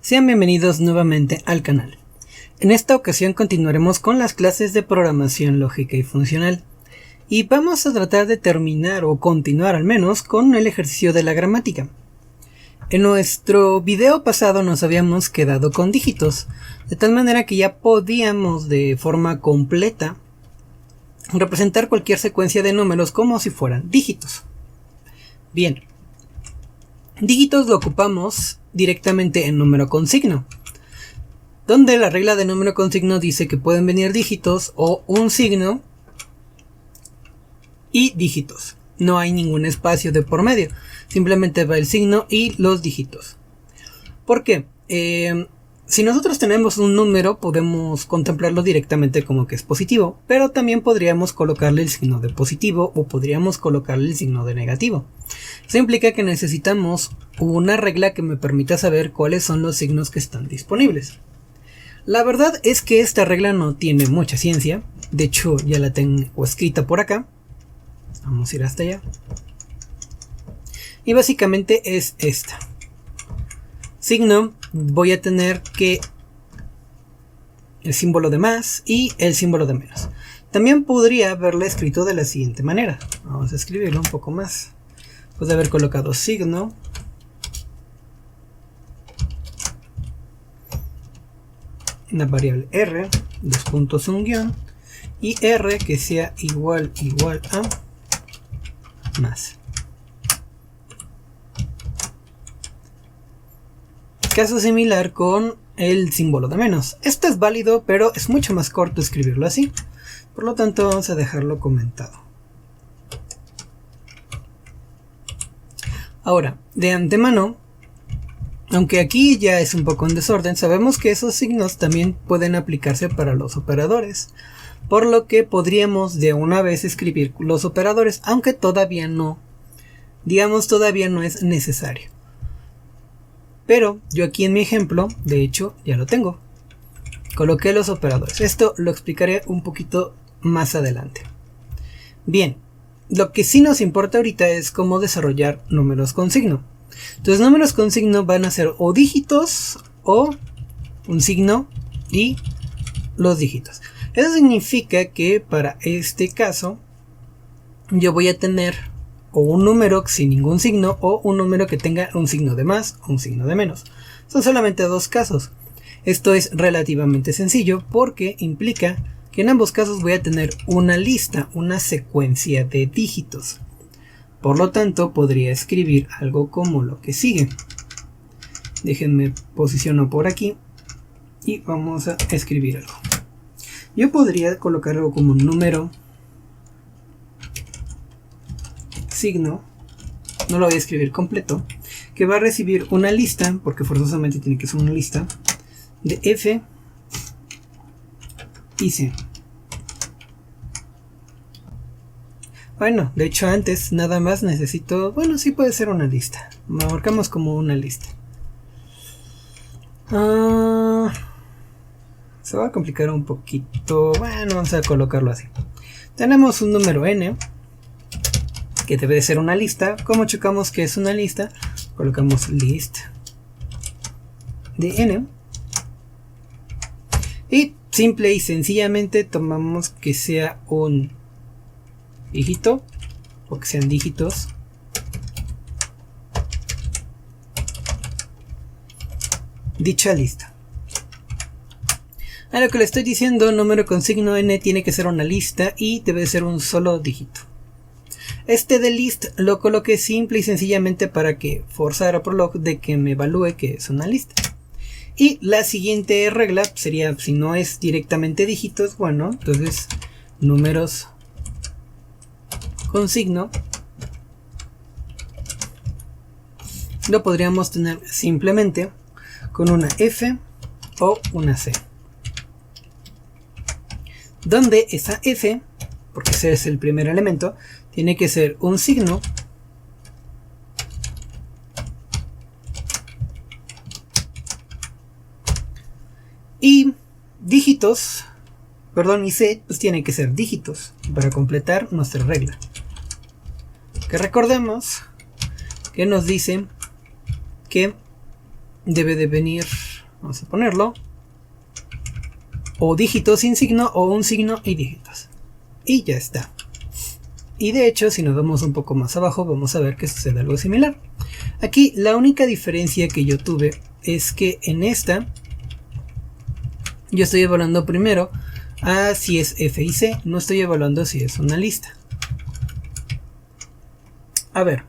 Sean bienvenidos nuevamente al canal. En esta ocasión continuaremos con las clases de programación lógica y funcional. Y vamos a tratar de terminar o continuar al menos con el ejercicio de la gramática. En nuestro video pasado nos habíamos quedado con dígitos, de tal manera que ya podíamos de forma completa representar cualquier secuencia de números como si fueran dígitos. Bien, dígitos lo ocupamos directamente en número con signo, donde la regla de número con signo dice que pueden venir dígitos o un signo y dígitos. No hay ningún espacio de por medio, simplemente va el signo y los dígitos. ¿Por qué? Si nosotros tenemos un número, podemos contemplarlo directamente como que es positivo, pero también podríamos colocarle el signo de positivo o podríamos colocarle el signo de negativo. Eso implica que necesitamos una regla que me permita saber cuáles son los signos que están disponibles. La verdad es que esta regla no tiene mucha ciencia, de hecho ya la tengo escrita por acá. Vamos a ir hasta allá. Y básicamente es esta. Signo, voy a tener que el símbolo de más y el símbolo de menos. También podría haberla escrito de la siguiente manera. Vamos a escribirlo un poco más. Puede haber colocado signo, una variable r, dos puntos, un guión, y r que sea igual a más. Caso similar con el símbolo de menos. Esto es válido, pero es mucho más corto escribirlo así. Por lo tanto, vamos a dejarlo comentado. Ahora, de antemano, aunque aquí ya es un poco en desorden, sabemos que esos signos también pueden aplicarse para los operadores. Por lo que podríamos de una vez escribir los operadores, aunque todavía no. Digamos, todavía no es necesario. Pero yo aquí en mi ejemplo, de hecho, ya lo tengo. Coloqué los operadores. Esto lo explicaré un poquito más adelante. Bien, lo que sí nos importa ahorita es cómo desarrollar números con signo. Entonces, números con signo van a ser o dígitos o un signo y los dígitos. Eso significa que para este caso yo voy a tener o un número sin ningún signo o un número que tenga un signo de más o un signo de menos. Son solamente dos casos. Esto es relativamente sencillo porque implica que en ambos casos voy a tener una lista, una secuencia de dígitos. Por lo tanto, podría escribir algo como lo que sigue. Déjenme posiciono por aquí y vamos a escribir algo. Yo podría colocar algo como un número, signo, no lo voy a escribir completo, que va a recibir una lista, porque forzosamente tiene que ser una lista, de F y C. Bueno, de hecho antes nada más necesito, bueno, sí puede ser una lista, marcamos como una lista. Se va a complicar un poquito, bueno, vamos a colocarlo así. Tenemos un número n, que debe de ser una lista. Como checamos que es una lista, colocamos list de n. Y simple y sencillamente tomamos que sea un dígito, o que sean dígitos. Dicha lista. A lo que le estoy diciendo, número con signo n tiene que ser una lista y debe ser un solo dígito. Este de list lo coloqué simple y sencillamente para que forzara por log de que me evalúe que es una lista. Y la siguiente regla sería, si no es directamente dígitos, bueno, entonces números con signo lo podríamos tener simplemente con una F o una C. Donde esa F, porque ese es el primer elemento, tiene que ser un signo y dígitos, perdón, y C pues tiene que ser dígitos para completar nuestra regla. Que recordemos que nos dice que debe de venir Vamos a ponerlo. O dígitos sin signo o un signo y dígitos. Y ya está. Y de hecho, si nos vamos un poco más abajo, vamos a ver que sucede algo similar. Aquí la única diferencia que yo tuve es que en esta yo estoy evaluando primero a si es F y C, no estoy evaluando si es una lista. A ver,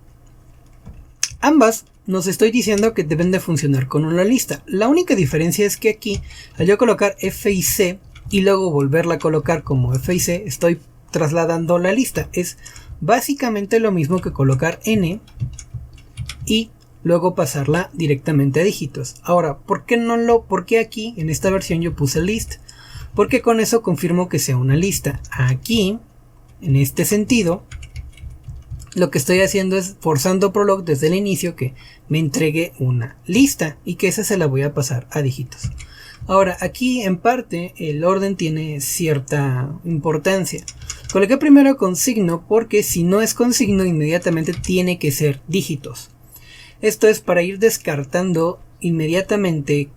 ambas nos estoy diciendo que deben de funcionar con una lista. La única diferencia es que aquí, al yo colocar F y C y luego volverla a colocar como F y C, estoy trasladando la lista. Es básicamente lo mismo que colocar N y luego pasarla directamente a dígitos. Ahora, ¿por qué aquí en esta versión yo puse list? Porque con eso confirmo que sea una lista. Aquí, en este sentido, lo que estoy haciendo es forzando Prolog desde el inicio que me entregue una lista y que esa se la voy a pasar a dígitos. Ahora, aquí en parte el orden tiene cierta importancia. Coloqué primero con signo porque si no es con signo inmediatamente tiene que ser dígitos. Esto es para ir descartando inmediatamente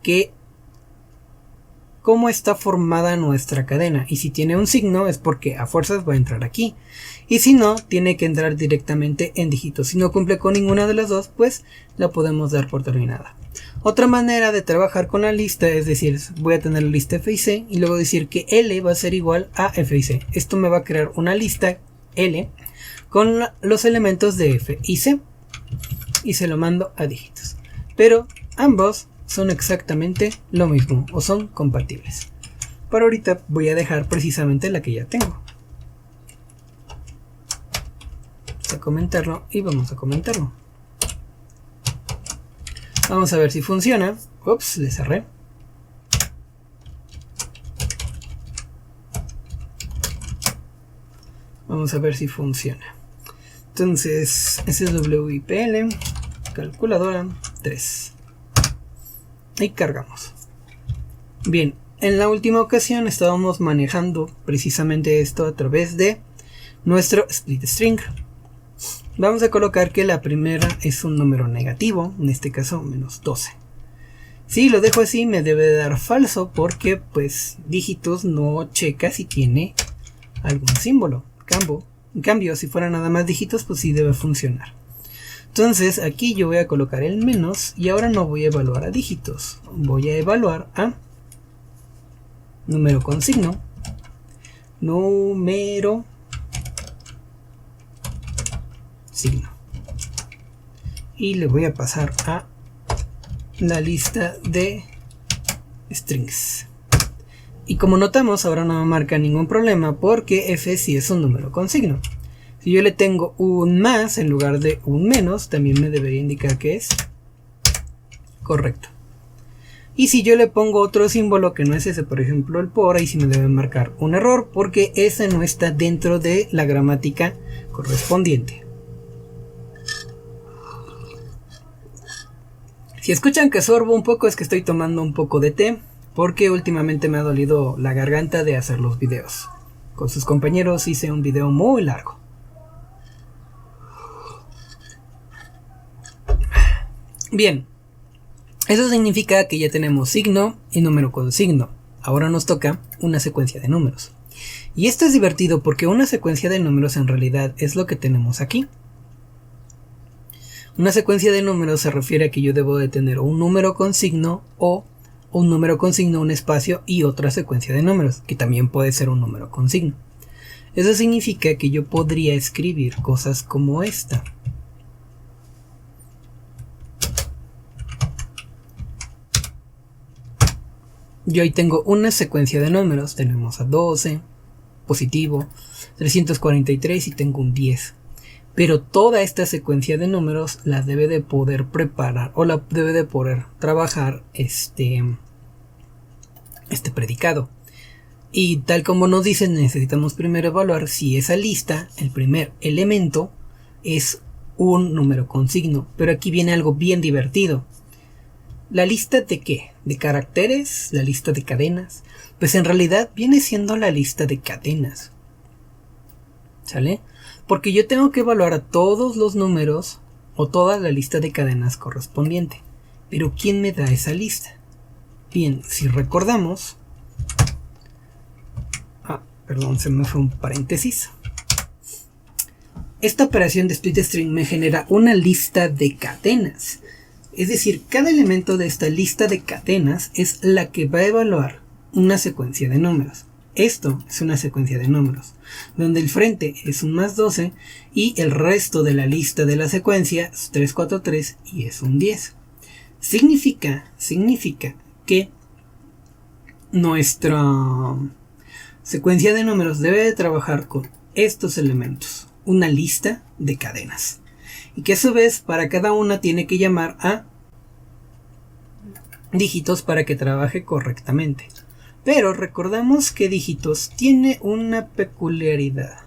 cómo está formada nuestra cadena. Y si tiene un signo es porque a fuerzas va a entrar aquí. Y si no, tiene que entrar directamente en dígitos. Si no cumple con ninguna de las dos, pues la podemos dar por terminada. Otra manera de trabajar con la lista es decir, voy a tener la lista F y C y luego decir que L va a ser igual a F y C. Esto me va a crear una lista L con los elementos de F y C. Y se lo mando a dígitos. Pero ambos son exactamente lo mismo o son compatibles. Por ahorita voy a dejar precisamente la que ya tengo. Vamos a comentarlo y vamos a comentarlo. Vamos a ver si funciona. Ups, le cerré. Vamos a ver si funciona. Entonces, SWIPL, calculadora 3. Y cargamos. Bien, en la última ocasión estábamos manejando precisamente esto a través de nuestro split string. Vamos a colocar que la primera es un número negativo, en este caso menos 12. Si lo dejo así me debe dar falso porque pues dígitos no checa si tiene algún símbolo. En cambio, si fuera nada más dígitos, pues sí debe funcionar. Entonces aquí yo voy a colocar el menos y ahora no voy a evaluar a dígitos. Voy a evaluar a número con signo. Número signo. Y le voy a pasar a la lista de strings. Y como notamos, ahora no me marca ningún problema porque F sí es un número con signo. Si yo le tengo un más en lugar de un menos, también me debería indicar que es correcto. Y si yo le pongo otro símbolo que no es ese, por ejemplo el por, ahí sí me debe marcar un error porque ese no está dentro de la gramática correspondiente. Si escuchan que sorbo un poco es que estoy tomando un poco de té. Porque últimamente me ha dolido la garganta de hacer los videos. Con sus compañeros hice un video muy largo. Bien, eso significa que ya tenemos signo y número con signo. Ahora nos toca una secuencia de números. Y esto es divertido porque una secuencia de números en realidad es lo que tenemos aquí. Una secuencia de números se refiere a que yo debo de tener un número con signo o un número con signo, un espacio y otra secuencia de números, que también puede ser un número con signo. Eso significa que yo podría escribir cosas como esta. Yo ahí tengo una secuencia de números, tenemos a 12, positivo, 343 y tengo un 10. Pero toda esta secuencia de números la debe de poder preparar o la debe de poder trabajar este predicado. Y tal como nos dicen, necesitamos primero evaluar si esa lista, el primer elemento, es un número con signo. Pero aquí viene algo bien divertido. ¿La lista de qué? ¿De caracteres? ¿La lista de cadenas? Pues en realidad viene siendo la lista de cadenas. ¿Sale? Porque yo tengo que evaluar a todos los números o toda la lista de cadenas correspondiente. Pero ¿quién me da esa lista? Bien, si recordamos... perdón, se me fue un paréntesis. Esta operación de split string me genera una lista de cadenas. Es decir, cada elemento de esta lista de cadenas es la que va a evaluar una secuencia de números. Esto es una secuencia de números, donde el frente es un más 12 y el resto de la lista de la secuencia es 3, 4, 3 y es un 10. Significa que nuestra secuencia de números debe de trabajar con estos elementos, una lista de cadenas, y que a su vez para cada una tiene que llamar a dígitos para que trabaje correctamente. Pero recordemos que dígitos tiene una peculiaridad.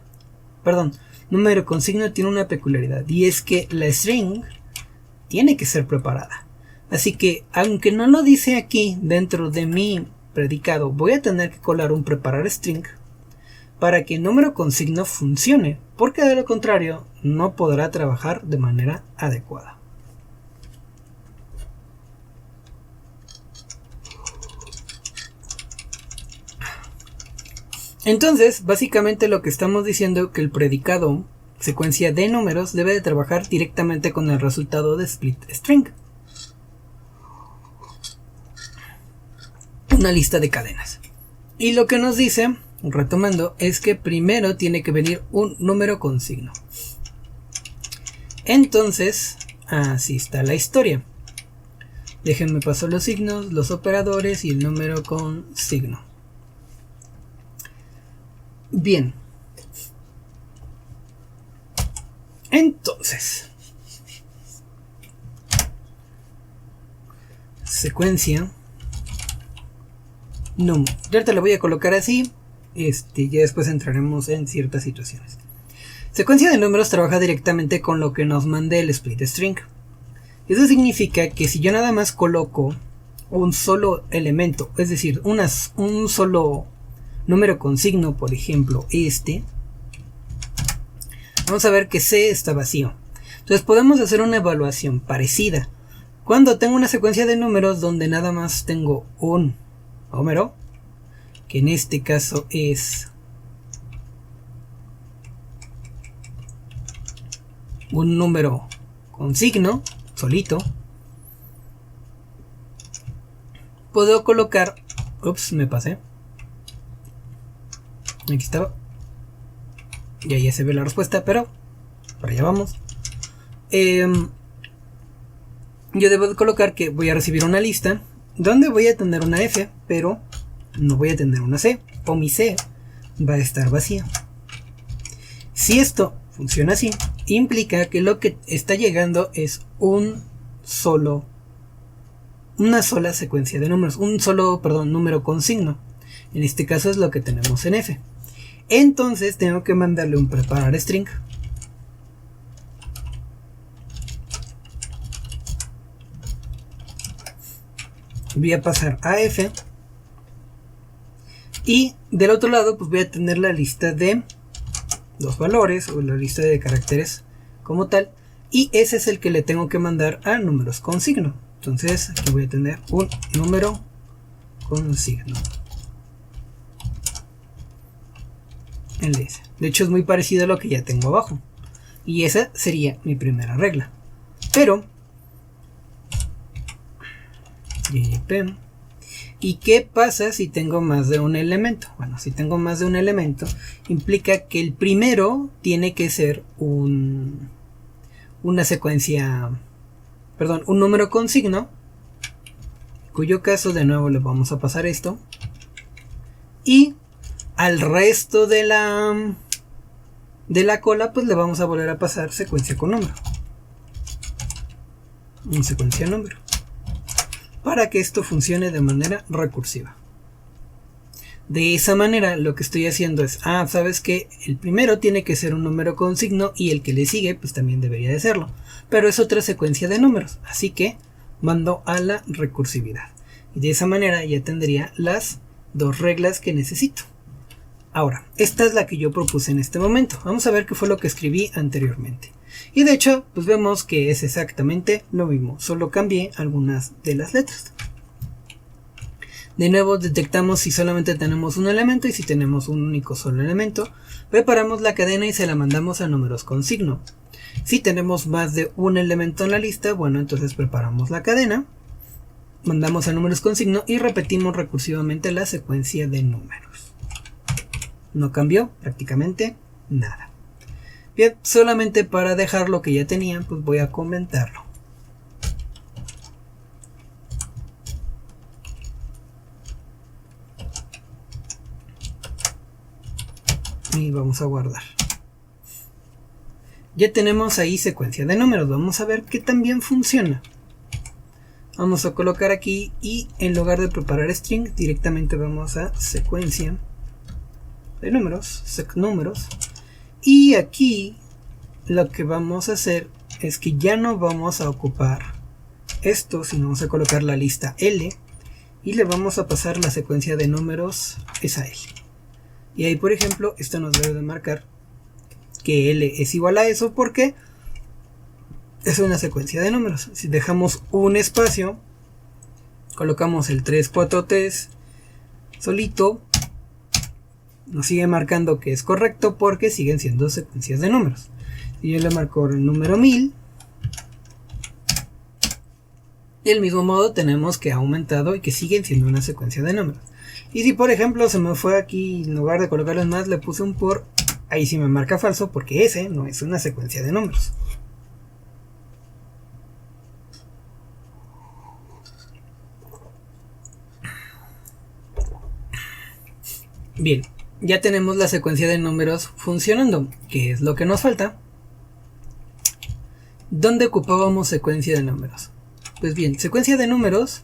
Perdón, número con signo tiene una peculiaridad, y es que la string tiene que ser preparada. Así que, aunque no lo dice aquí dentro de mi predicado, voy a tener que colar un preparar string para que el número con signo funcione, porque de lo contrario no podrá trabajar de manera adecuada. Entonces, básicamente lo que estamos diciendo es que el predicado secuencia de números debe de trabajar directamente con el resultado de split string, una lista de cadenas. Y lo que nos dice, retomando, es que primero tiene que venir un número con signo. Entonces, así está la historia. Déjenme pasar los signos, los operadores y el número con signo. Bien. Entonces, secuencia num. Yo ahorita lo voy a colocar así. Ya después entraremos en ciertas situaciones. Secuencia de números trabaja directamente con lo que nos mande el split string. Eso significa que si yo nada más coloco un solo elemento, es decir, un solo número con signo, por ejemplo vamos a ver que C está vacío. Entonces podemos hacer una evaluación parecida. Cuando tengo una secuencia de números donde nada más tengo un número, que en este caso es un número con signo, solito, puedo colocar, me pasé, aquí estaba, y ahí ya se ve la respuesta, pero para allá vamos. Yo debo de colocar que voy a recibir una lista donde voy a tener una F, pero no voy a tener una C, o mi C va a estar vacía. Si esto funciona así, implica que lo que está llegando es una sola secuencia de números, número con signo. En este caso es lo que tenemos en F. Entonces tengo que mandarle un preparar string. Voy a pasar a F. Y del otro lado pues voy a tener la lista de los valores o la lista de caracteres como tal. Y ese es el que le tengo que mandar a números con signo. Entonces aquí voy a tener un número con signo. De hecho es muy parecido a lo que ya tengo abajo. Y esa sería mi primera regla. Pero ¿y qué pasa si tengo más de un elemento? Bueno, si tengo más de un elemento, implica que el primero tiene que ser un número con signo, en cuyo caso de nuevo le vamos a pasar esto, y al resto de la cola pues le vamos a volver a pasar secuencia con número, una secuencia número, para que esto funcione de manera recursiva. De esa manera lo que estoy haciendo es, sabes que el primero tiene que ser un número con signo y el que le sigue pues también debería de serlo, pero es otra secuencia de números, así que mando a la recursividad y de esa manera ya tendría las dos reglas que necesito. Ahora, esta es la que yo propuse en este momento. Vamos a ver qué fue lo que escribí anteriormente. Y de hecho, pues vemos que es exactamente lo mismo, solo cambié algunas de las letras. De nuevo detectamos si solamente tenemos un elemento y si tenemos un único solo elemento. Preparamos la cadena y se la mandamos a números con signo. Si tenemos más de un elemento en la lista, bueno, entonces preparamos la cadena, mandamos a números con signo y repetimos recursivamente la secuencia de números. No cambió prácticamente nada. Bien, solamente para dejar lo que ya tenían, pues voy a comentarlo. Y vamos a guardar. Ya tenemos ahí secuencia de números. Vamos a ver qué también funciona. Vamos a colocar aquí y en lugar de preparar string, directamente vamos a secuencia de números, números. Y aquí lo que vamos a hacer es que ya no vamos a ocupar esto, sino vamos a colocar la lista L y le vamos a pasar la secuencia de números esa L. Y ahí, por ejemplo, esto nos debe de marcar que L es igual a eso porque es una secuencia de números. Si dejamos un espacio, colocamos el 3, 4, 3 solito, nos sigue marcando que es correcto porque siguen siendo secuencias de números. Si yo le marco el número 1000, del mismo modo tenemos que ha aumentado y que siguen siendo una secuencia de números. Y si por ejemplo se me fue aquí, en lugar de colocarles más, le puse un por, ahí sí me marca falso porque ese no es una secuencia de números. Bien, ya tenemos la secuencia de números funcionando. ¿Qué es lo que nos falta? ¿Dónde ocupábamos secuencia de números? Pues bien, secuencia de números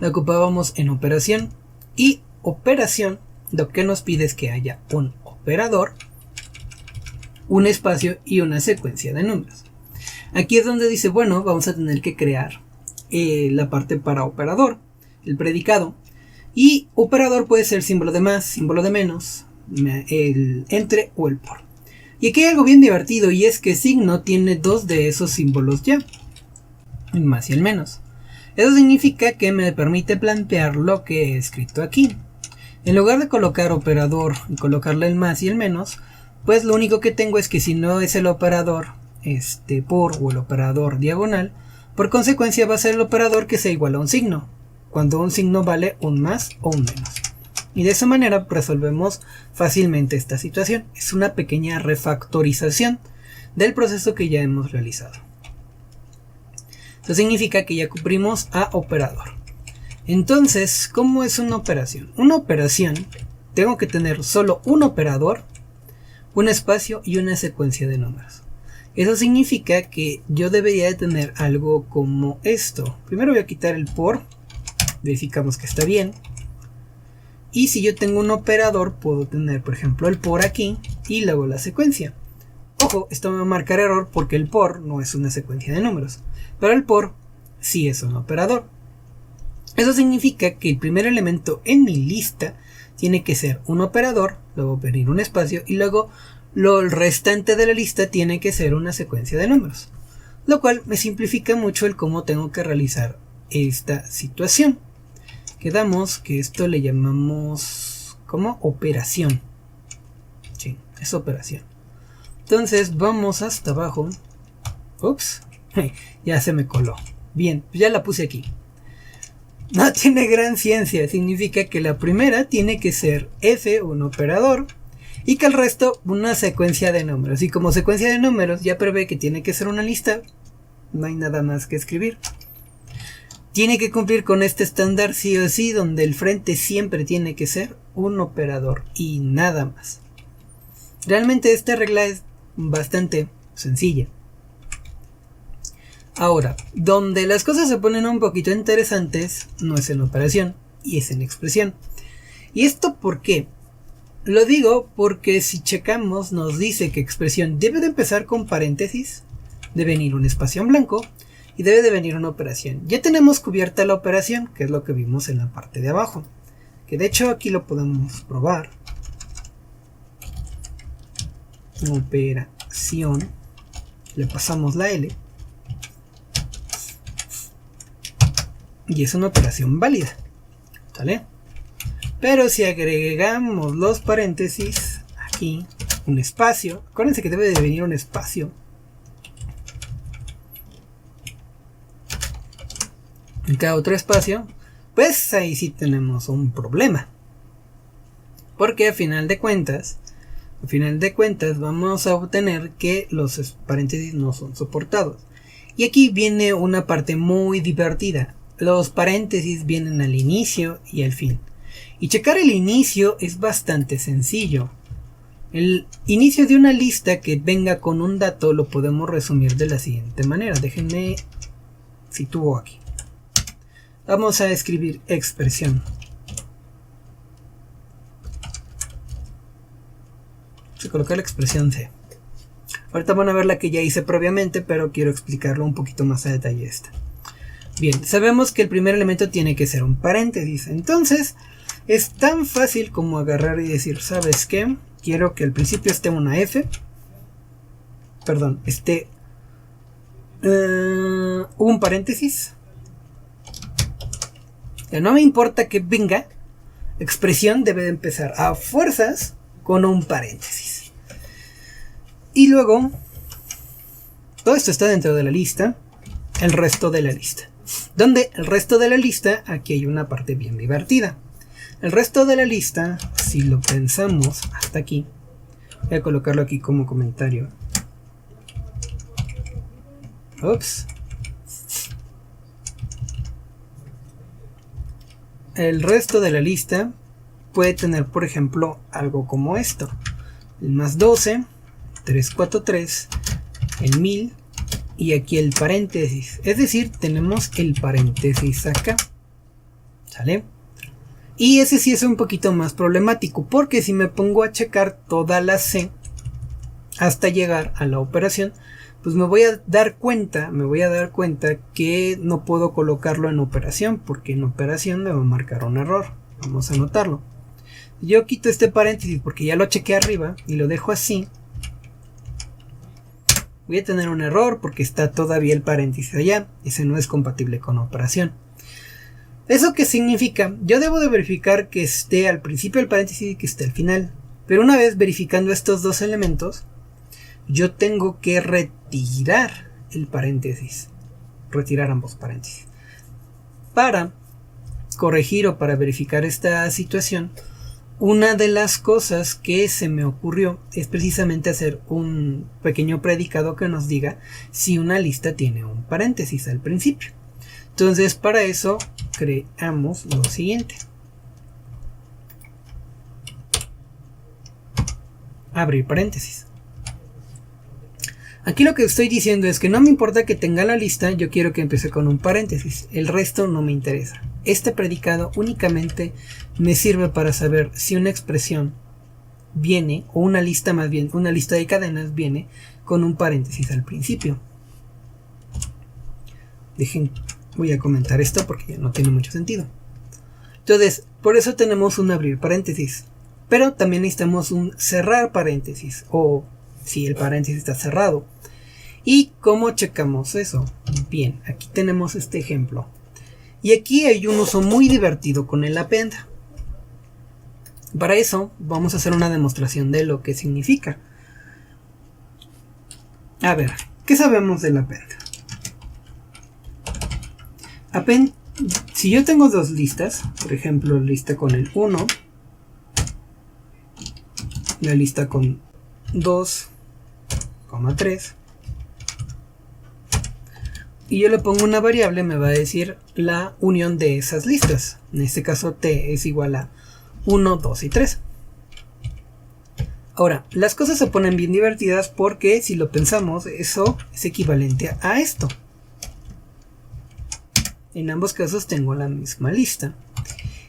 la ocupábamos en operación. Y operación lo que nos pide es que haya un operador, un espacio y una secuencia de números. Aquí es donde dice, bueno, vamos a tener que crear la parte para operador, el predicado. Y operador puede ser símbolo de más, símbolo de menos, el entre o el por. Y aquí hay algo bien divertido y es que signo tiene dos de esos símbolos ya, el más y el menos. Eso significa que me permite plantear lo que he escrito aquí. En lugar de colocar operador y colocarle el más y el menos, pues lo único que tengo es que si no es el operador por o el operador diagonal, por consecuencia va a ser el operador que sea igual a un signo, cuando un signo vale un más o un menos. Y de esa manera resolvemos fácilmente esta situación. Es una pequeña refactorización del proceso que ya hemos realizado. Eso significa que ya cubrimos a operador. Entonces, ¿cómo es una operación? Una operación, tengo que tener solo un operador, un espacio y una secuencia de números. Eso significa que yo debería de tener algo como esto. Primero voy a quitar el por, verificamos que está bien. Y si yo tengo un operador, puedo tener, por ejemplo, el por aquí y luego la secuencia. Ojo, esto me va a marcar error porque el por no es una secuencia de números, pero el por sí es un operador. Eso significa que el primer elemento en mi lista tiene que ser un operador, luego venir un espacio y luego el restante de la lista tiene que ser una secuencia de números. Lo cual me simplifica mucho el cómo tengo que realizar esta situación. Quedamos que esto le llamamos como operación. Sí, es operación. Entonces vamos hasta abajo. Ups, ya se me coló. Bien, ya la puse aquí. No tiene gran ciencia, significa que la primera tiene que ser F, un operador, y que el resto una secuencia de números. Y como secuencia de números ya prevé que tiene que ser una lista, no hay nada más que escribir. Tiene que cumplir con este estándar sí o sí, donde el frente siempre tiene que ser un operador y nada más. Realmente esta regla es bastante sencilla. Ahora, donde las cosas se ponen un poquito interesantes no es en operación y es en expresión. ¿Y esto por qué? Lo digo porque si checamos nos dice que expresión debe de empezar con paréntesis, debe venir un espacio en blanco y debe de venir una operación. Ya tenemos cubierta la operación, que es lo que vimos en la parte de abajo, que de hecho aquí lo podemos probar. Operación, le pasamos la L y es una operación válida, ¿sale? Pero si agregamos los paréntesis, aquí un espacio, acuérdense que debe de venir un espacio en cada otro espacio, pues ahí sí tenemos un problema, porque a final de cuentas vamos a obtener que los paréntesis no son soportados. Y aquí viene una parte muy divertida. Los paréntesis vienen al inicio y al fin. Y checar el inicio es bastante sencillo. El inicio de una lista que venga con un dato lo podemos resumir de la siguiente manera. Déjenme sitúo aquí. Vamos a escribir expresión. Vamos a colocar la expresión C. Ahorita van a ver la que ya hice previamente, pero quiero explicarlo un poquito más a detalle esta. Bien, sabemos que el primer elemento tiene que ser un paréntesis. Entonces, es tan fácil como agarrar y decir, ¿sabes qué? Quiero que al principio esté una F. Perdón, esté un paréntesis. Ya no me importa que venga. Expresión debe de empezar a fuerzas con un paréntesis. Y luego, todo esto está dentro de la lista. El resto de la lista. Donde el resto de la lista, aquí hay una parte bien divertida. El resto de la lista, si lo pensamos hasta aquí, voy a colocarlo aquí como comentario. Ups. El resto de la lista puede tener, por ejemplo, algo como esto. El más 12, 343, el 1000 y aquí el paréntesis. Es decir, tenemos el paréntesis acá. ¿Sale? Y ese sí es un poquito más problemático, porque si me pongo a checar toda la C hasta llegar a la operación, pues me voy a dar cuenta que no puedo colocarlo en operación, porque en operación me va a marcar un error. Vamos a anotarlo. Yo quito este paréntesis porque ya lo chequé arriba y lo dejo así. Voy a tener un error porque está todavía el paréntesis allá. Ese no es compatible con operación. ¿Eso qué significa? Yo debo de verificar que esté al principio el paréntesis y que esté al final. Pero una vez verificando estos dos elementos, yo tengo que retirar el paréntesis. Retirar ambos paréntesis. Para corregir o para verificar esta situación, una de las cosas que se me ocurrió es precisamente hacer un pequeño predicado que nos diga si una lista tiene un paréntesis al principio. Entonces, para eso creamos lo siguiente. Abrir paréntesis. Aquí lo que estoy diciendo es que no me importa que tenga la lista, yo quiero que empiece con un paréntesis. El resto no me interesa. Este predicado únicamente me sirve para saber si una expresión viene, o una lista más bien, una lista de cadenas viene con un paréntesis al principio. Voy a comentar esto porque ya no tiene mucho sentido. Entonces, por eso tenemos un abrir paréntesis. Pero también necesitamos un cerrar paréntesis, o si el paréntesis está cerrado. ¿Y cómo checamos eso? Bien, aquí tenemos este ejemplo. Y aquí hay un uso muy divertido con el append. Para eso vamos a hacer una demostración de lo que significa. A ver, ¿qué sabemos del append? Append, si yo tengo dos listas, por ejemplo, lista con el 1, la lista con 2, 3, y yo le pongo una variable, me va a decir la unión de esas listas. En este caso t es igual a 1, 2 y 3. Ahora, las cosas se ponen bien divertidas porque si lo pensamos, eso es equivalente a esto. En ambos casos tengo la misma lista.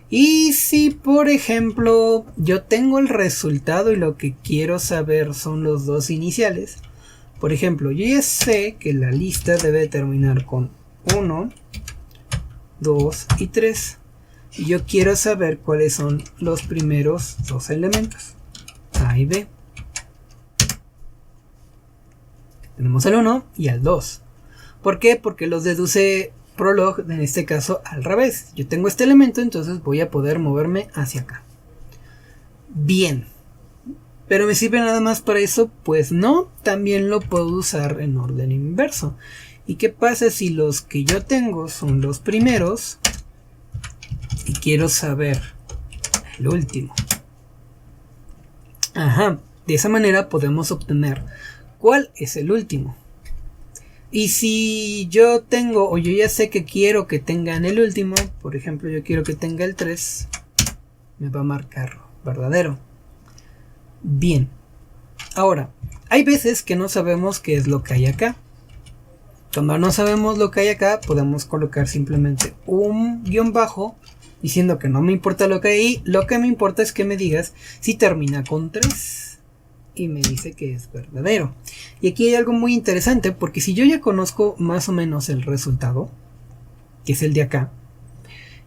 Y si por ejemplo yo tengo el resultado y lo que quiero saber son los dos iniciales, por ejemplo, yo ya sé que la lista debe terminar con 1, 2 y 3. Y yo quiero saber cuáles son los primeros dos elementos, A y B. Tenemos al 1 y al 2. ¿Por qué? Porque los deduce prolog, en este caso al revés. Yo tengo este elemento, entonces voy a poder moverme hacia acá. Bien. ¿Pero me sirve nada más para eso? Pues no, también lo puedo usar en orden inverso. ¿Y qué pasa si los que yo tengo son los primeros y quiero saber el último? Ajá, de esa manera podemos obtener cuál es el último. Y si yo tengo, o yo ya sé que quiero que tengan el último, por ejemplo yo quiero que tenga el 3, me va a marcar verdadero. Bien, ahora, hay veces que no sabemos qué es lo que hay acá. Cuando no sabemos lo que hay acá, podemos colocar simplemente un guión bajo diciendo que no me importa lo que hay ahí, lo que me importa es que me digas si termina con 3 y me dice que es verdadero. Y aquí hay algo muy interesante, porque si yo ya conozco más o menos el resultado, que es el de acá,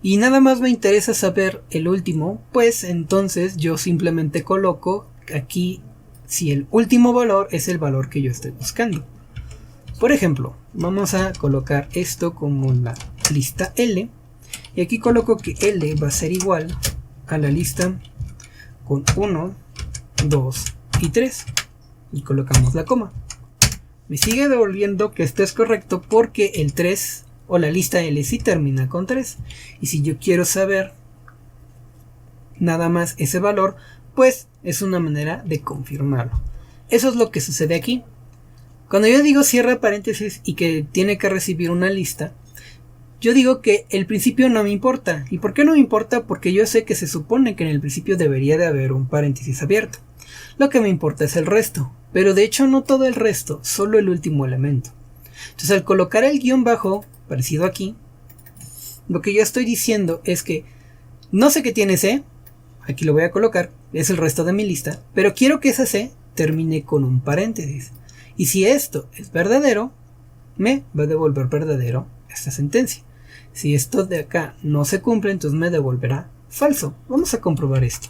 y nada más me interesa saber el último, pues entonces yo simplemente coloco aquí si el último valor es el valor que yo estoy buscando. Por ejemplo, vamos a colocar esto como la lista L, y aquí coloco que L va a ser igual a la lista con 1, 2 y 3, y colocamos la coma. Me sigue devolviendo que esto es correcto porque el 3 o la lista L sí termina con 3, y si yo quiero saber nada más ese valor, pues es una manera de confirmarlo. Eso es lo que sucede aquí. Cuando yo digo cierra paréntesis y que tiene que recibir una lista, yo digo que el principio no me importa. ¿Y por qué no me importa? Porque yo sé que se supone que en el principio debería de haber un paréntesis abierto. Lo que me importa es el resto, pero de hecho no todo el resto, solo el último elemento. Entonces al colocar el guión bajo, parecido aquí, lo que yo estoy diciendo es que no sé qué tiene C, aquí lo voy a colocar, es el resto de mi lista, pero quiero que esa C termine con un paréntesis. Y si esto es verdadero, me va a devolver verdadero esta sentencia. Si esto de acá no se cumple, entonces me devolverá falso. Vamos a comprobar esto.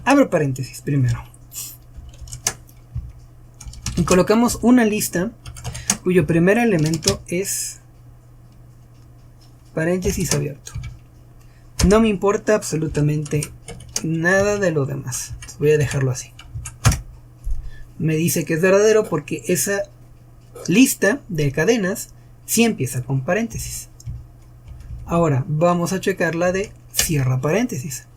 Abro paréntesis primero. Y colocamos una lista cuyo primer elemento es paréntesis abierto. No me importa absolutamente nada de lo demás. Entonces voy a dejarlo así. Me dice que es verdadero porque esa lista de cadenas sí empieza con paréntesis. Ahora vamos a checar la de cierra paréntesis.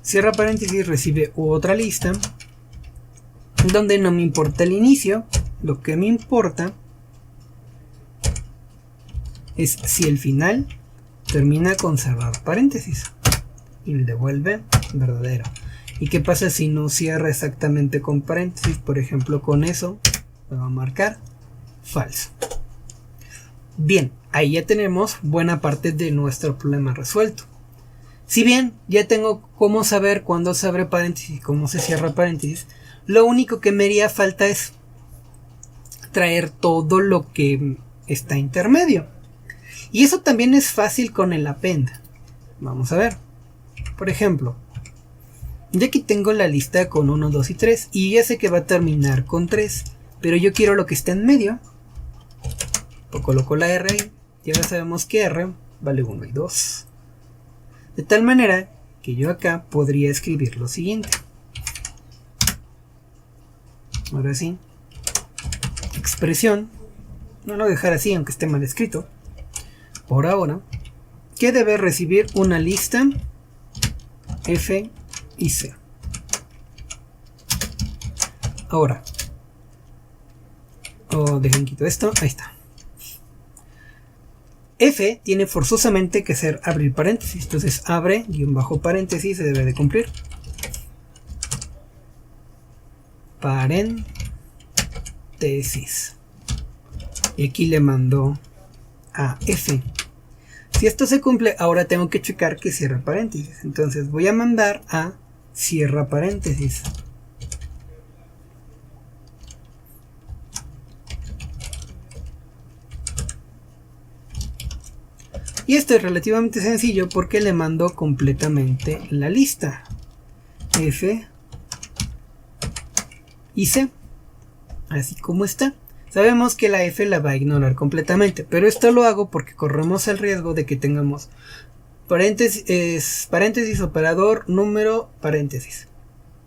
Cierra paréntesis recibe otra lista donde no me importa el inicio, lo que me importa es si el final termina con cerrar paréntesis y me devuelve verdadero. ¿Y qué pasa si no cierra exactamente con paréntesis? Por ejemplo, con eso me va a marcar falso. Bien, ahí ya tenemos buena parte de nuestro problema resuelto. Si bien ya tengo cómo saber cuándo se abre paréntesis y cómo se cierra paréntesis, lo único que me haría falta es traer todo lo que está intermedio. Y eso también es fácil con el append. Vamos a ver. Por ejemplo, ya aquí tengo la lista con 1, 2 y 3 y ya sé que va a terminar con 3, pero yo quiero lo que está en medio. Pues coloco la R ahí y ahora sabemos que R vale 1 y 2. De tal manera que yo acá podría escribir lo siguiente. Ahora sí. Expresión. No lo voy a dejar así aunque esté mal escrito. Por ahora. Que debe recibir una lista F y C. Ahora. Dejen quito esto. Ahí está. F tiene forzosamente que ser abrir paréntesis. Entonces abre, guión bajo paréntesis, se debe de cumplir. Paréntesis. Y aquí le mando a F. Si esto se cumple, ahora tengo que checar que cierra paréntesis. Entonces voy a mandar a cierra paréntesis. Y esto es relativamente sencillo porque le mando completamente la lista. F y C, así como está. Sabemos que la F la va a ignorar completamente, pero esto lo hago porque corremos el riesgo de que tengamos paréntesis, operador, número, paréntesis.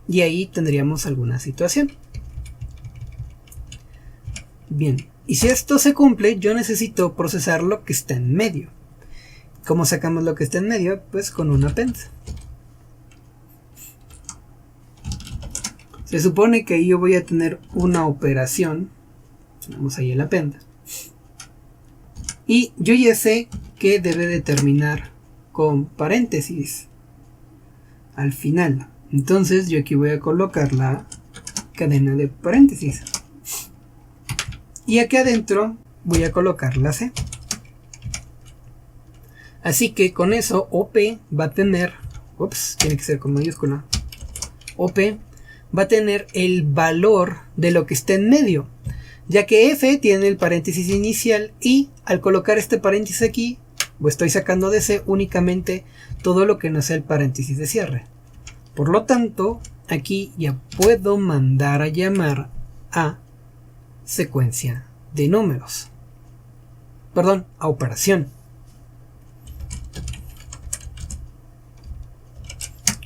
Y ahí tendríamos alguna situación. Bien, y si esto se cumple, yo necesito procesar lo que está en medio. ¿Cómo sacamos lo que está en medio? Pues con un append. Se supone que yo voy a tener una operación. Tenemos ahí el append. Y yo ya sé que debe de terminar con paréntesis al final. Entonces yo aquí voy a colocar la cadena de paréntesis. Y aquí adentro voy a colocar la C. Así que con eso OP va a tener, tiene que ser con mayúscula, OP va a tener el valor de lo que está en medio, ya que F tiene el paréntesis inicial y al colocar este paréntesis aquí, pues estoy sacando de C únicamente todo lo que no sea el paréntesis de cierre. Por lo tanto, aquí ya puedo mandar a llamar a secuencia de números. Perdón, a operación.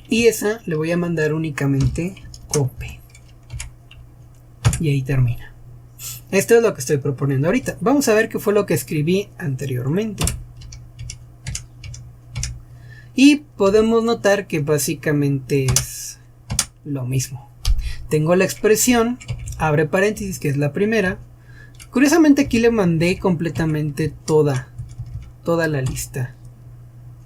Y esa le voy a mandar únicamente OP. Y ahí termina. Esto es lo que estoy proponiendo ahorita. Vamos a ver qué fue lo que escribí anteriormente. Y podemos notar que básicamente es lo mismo. Tengo la expresión, abre paréntesis, que es la primera. Curiosamente aquí le mandé completamente toda la lista.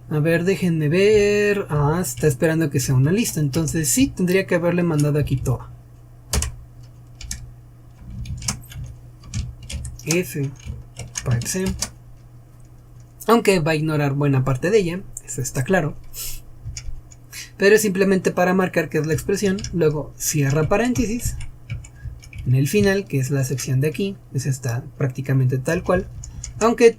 A ver, déjenme ver. Está esperando que sea una lista. Entonces sí, tendría que haberle mandado aquí toda. F, pipe C. Aunque va a ignorar buena parte de ella. Eso está claro. Pero es simplemente para marcar que es la expresión. Luego cierra paréntesis. En el final, que es la sección de aquí. Esa está prácticamente tal cual. Aunque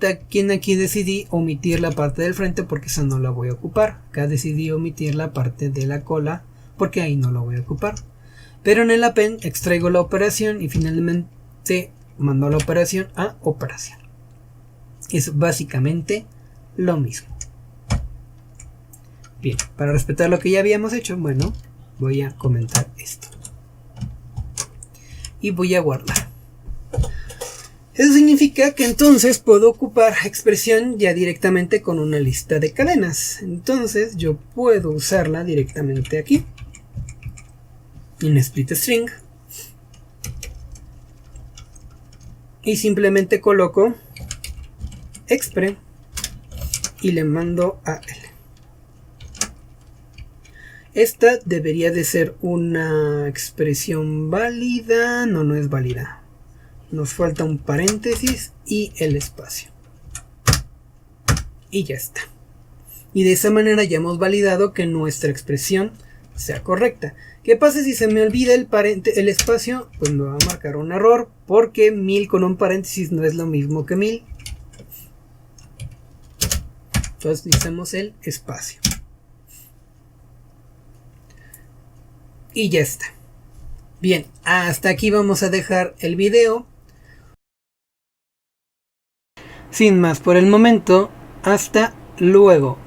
aquí decidí omitir la parte del frente porque esa no la voy a ocupar. Acá decidí omitir la parte de la cola porque ahí no la voy a ocupar. Pero en el append extraigo la operación y finalmente mando la operación a operación. Es básicamente lo mismo. Bien, para respetar lo que ya habíamos hecho, bueno, voy a comentar esto. Y voy a guardar. Eso significa que entonces puedo ocupar expresión ya directamente con una lista de cadenas. Entonces yo puedo usarla directamente aquí. En split string. Y simplemente coloco expre y le mando a L. Esta debería de ser una expresión válida. No, no es válida. Nos falta un paréntesis y el espacio. Y ya está. Y de esa manera ya hemos validado que nuestra expresión sea correcta. ¿Qué pasa si se me olvida el espacio? Pues me va a marcar un error porque 1000 con un paréntesis no es lo mismo que 1000. Entonces necesitamos el espacio. Y ya está. Bien, hasta aquí vamos a dejar el video. Sin más por el momento, hasta luego.